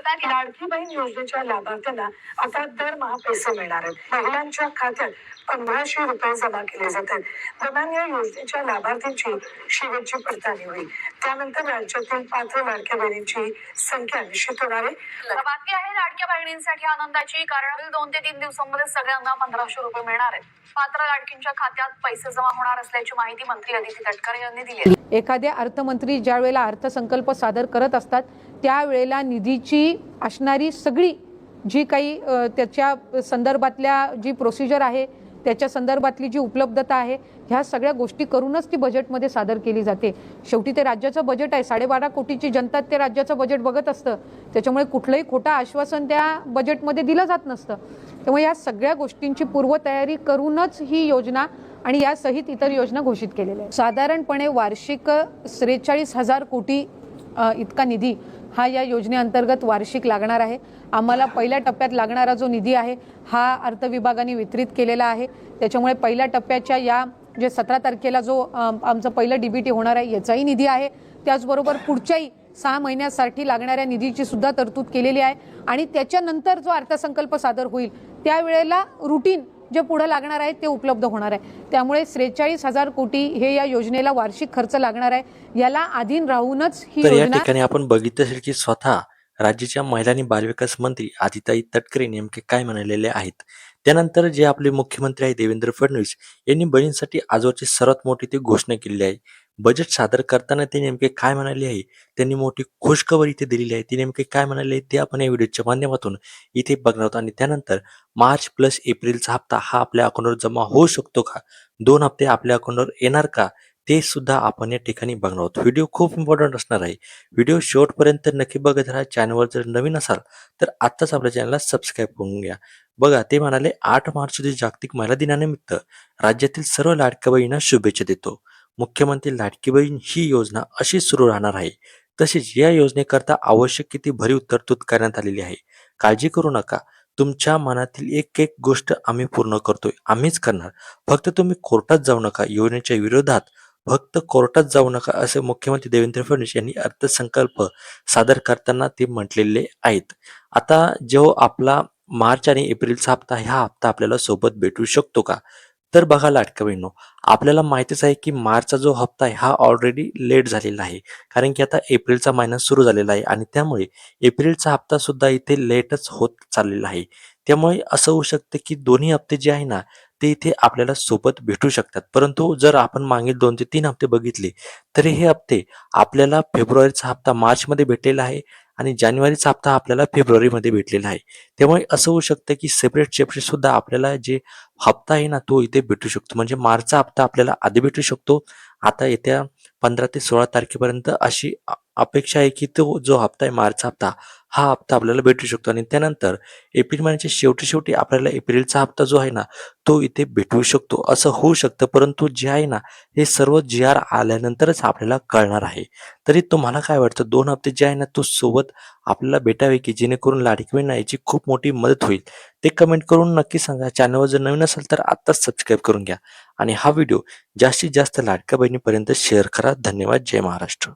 करतात. लाडकी बहीण योजनेच्या लाभार्थ्यांना आता दरमहा पैसे मिळणार आहेत. महिलांच्या खात्यात 1500 रुपये जमा केले जातात. दरम्यान या योजनेच्या लाभार्थ्यांची शेवटची पडताळणी होईल. त्यानंतर राज्यातील पात्र लाडक्या बहिणींची संख्या निश्चित होणार आहे. बाकी आहे लाडक्या बहिणींसाठी आनंदाची, कारण 2 ते 3 दिवसांमध्ये सगळ्यांना 1500 रुपये मिळणार आहेत. पात्र लाडकींच्या खात्यात पैसे जमा होणार असल्याची माहिती मंत्री अदिती तटकरे यांनी दिली. एखाद्या अर्थमंत्री ज्या वेळेला अर्थसंकल्प सादर करत असतात त्यावेळेला निधीची असणारी सगळी जी काही त्याच्या संदर्भातल्या जी प्रोसिजर आहे, त्याच्या संदर्भातली जी उपलब्धता आहे, ह्या सगळ्या गोष्टी करूनच ती बजेटमध्ये सादर केली जाते. शेवटी ते राज्याचं बजेट आहे. 12.5 कोटीची जनता ते राज्याचं बजेट बघत असतं. त्याच्यामुळे कुठलंही खोटं आश्वासन त्या बजेटमध्ये दिलं जात नसतं. त्यामुळे या सगळ्या गोष्टींची पूर्वतयारी करूनच ही योजना आणि यासहित इतर योजना घोषित केलेल्या आहेत. साधारणपणे वार्षिक 43,000 कोटी इतका निधी हा या योजनेअंतर्गत वार्षिक लागणार आहे. आम्हाला पहिल्या टप्प्यात लागणारा जो निधी आहे हा अर्थ विभागाने वितरित केलेला आहे. त्याच्यामुळे पहिल्या टप्प्याच्या या जे 17 तारखेला जो आमचं पहिलं DBT होणार आहे याचाही निधी आहे. त्याचबरोबर पुढच्याही 6 महिन्यासाठी लागणाऱ्या निधीची सुद्धा तरतूद केलेली आहे. आणि त्याच्यानंतर जो अर्थसंकल्प सादर होईल त्यावेळेला रुटीन जे पुढे लागणार आहे ते उपलब्ध होणार आहे. त्यामुळे 43,000 कोटी हे या योजनेला वार्षिक खर्च लागणार आहे. याला अधीन राहूनच ही योजना. या ठिकाणी आपण बघितलं असेल की स्वतः राज्याच्या महिला आणि बालविकास मंत्री आदिताई तटकरे नेमके काय म्हणालेले आहेत. त्यानंतर जे आपले मुख्यमंत्री आहे देवेंद्र फडणवीस यांनी बहिणींसाठी आजवरची सर्वात मोठी ती घोषणा केलेली आहे. बजेट सादर करताना ते नेमके काय म्हणाले आहे, त्यांनी मोठी खुशखबर इथे दिलेली आहे. ती नेमके काय म्हणाले ते आपण या व्हिडिओच्या माध्यमातून इथे बघणार आहोत. आणि त्यानंतर मार्च प्लस एप्रिलचा हप्ता हा आपल्या अकाउंटवर जमा होऊ शकतो का, 2 हप्ते आपल्या अकाउंटवर येणार का, ते सुद्धा आपण या ठिकाणी बघणार आहोत. व्हिडिओ खूप इम्पॉर्टंट असणार आहे. व्हिडिओ शेवटपर्यंत नक्की बघत राहा. चॅनलवर जर नवीन असाल तर आत्ताच आपल्या चॅनलला सबस्क्राईब करून घ्या. बघा, ते म्हणाले 8 मार्च रोजी जागतिक महिला दिनानिमित्त राज्यातील सर्व लाडक्या बहिणींना शुभेच्छा देतो. मुख्यमंत्री लाडकी बहीण ही योजना अशी सुरू राहणार आहे. तसेच या योजनेकरता आवश्यक किती भरीव तरतूद करण्यात आलेली आहे. काळजी करू नका, तुमच्या मनातील एक एक गोष्ट आम्ही पूर्ण करतोय, आम्हीच करणार. फक्त तुम्ही कोर्टात जाऊ नका, योजनेच्या विरोधात फक्त कोर्टात जाऊ नका, असे मुख्यमंत्री देवेंद्र फडणवीस यांनी अर्थसंकल्प सादर करताना ते म्हटलेले आहेत. आता जो आपला मार्च आणि एप्रिलचा हप्ता, हा हप्ता आपल्याला सोबत भेटू शकतो का, तर बघा लाडक्या बहिणींनो, आपल्याला माहितीच आहे की मार्चचा जो हप्ता आहे हा ऑलरेडी लेट झालेला आहे. कारण की आता एप्रिलचा महिना सुरू झालेला आहे आणि त्यामुळे एप्रिलचा हप्ता सुद्धा इथे लेटच होत चाललेला आहे. त्यामुळे असं होऊ शकतं की दोन्ही हप्ते जे आहे ना ते इथे आपल्याला सोबत भेटू शकतात. परंतु जर आपण मागील 2 ते 3 हप्ते बघितले तर हे हप्ते आपल्याला फेब्रुवारीचा हप्ता मार्चमध्ये भेटलेला आहे आणि जानेवारीचा हप्ता आपल्याला फेब्रुवारीमध्ये भेटलेला आहे. त्यामुळे असं होऊ शकतं की सेपरेट सुद्धा आपल्याला जे हप्ता आहे ना तो इथे भेटू शकतो. म्हणजे मार्चचा हप्ता आपल्याला आधी भेटू शकतो. आता येत्या 15 ते 16 तारखेपर्यंत अशी अपेक्षा आहे की तो जो हप्ता आहे मार्चचा हप्ता, हा हप्ता आपल्याला भेटू शकतो. आणि त्यानंतर एप्रिल महिन्याच्या शेवटी आपल्याला एप्रिलचा हप्ता जो आहे ना तो इथे भेटू शकतो, असं होऊ शकतं. परंतु जे आहे ना हे सर्व GR आल्यानंतरच आपल्याला कळणार आहे. तरी तुम्हाला काय वाटतं, 2 हप्ते जे आहे ना तो सोबत आपल्याला भेटावे की जेणेकरून लाडकी बहिणींना याची खूप मोठी मदत होईल, ते कमेंट करून नक्की सांगा. चॅनलवर जर नवीन असेल तर आत्ताच सबस्क्राईब करून घ्या आणि हा व्हिडिओ जास्तीत जास्त लाडक्या बहिणीपर्यंत शेअर करा. धन्यवाद. जय महाराष्ट्र.